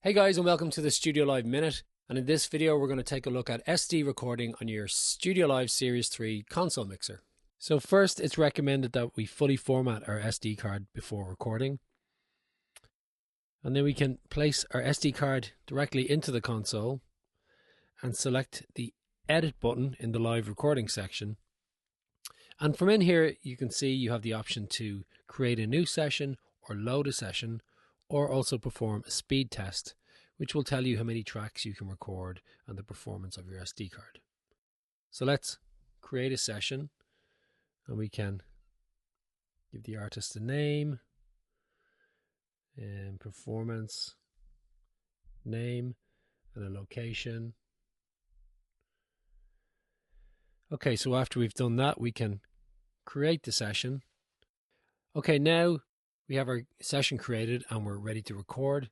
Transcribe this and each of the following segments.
Hey guys, and welcome to the StudioLive Minute, and in this video we're going to take a look at SD recording on your StudioLive Series III console mixer. So first, it's recommended that we fully format our SD card before recording, and then we can place our SD card directly into the console and select the edit button in the live recording section. And from in here you can see you have the option to create a new session or load a session, or also perform a speed test, which will tell you how many tracks you can record and the performance of your SD card. So let's create a session, and we can give the artist a name and performance, name, and a location. Okay, so after we've done that, we can create the session. Okay, now we have our session created and we're ready to record.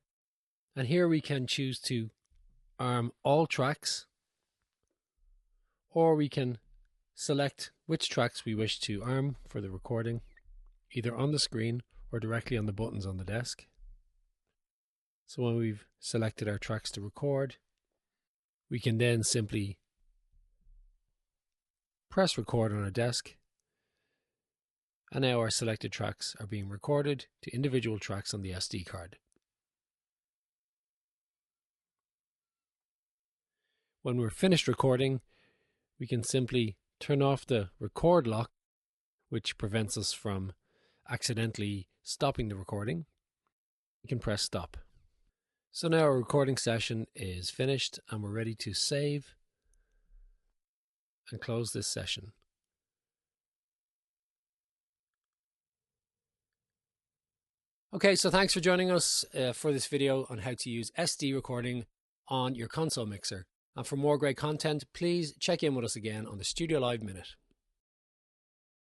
And here we can choose to arm all tracks, or we can select which tracks we wish to arm for the recording, either on the screen or directly on the buttons on the desk. So when we've selected our tracks to record, we can then simply press record on our desk, and now our selected tracks are being recorded to individual tracks on the SD card. When we're finished recording, we can simply turn off the record lock, which prevents us from accidentally stopping the recording. We can press stop. So now our recording session is finished and we're ready to save and close this session. Okay, so thanks for joining us for this video on how to use SD recording on your console mixer. And for more great content, please check in with us again on the StudioLive Minute.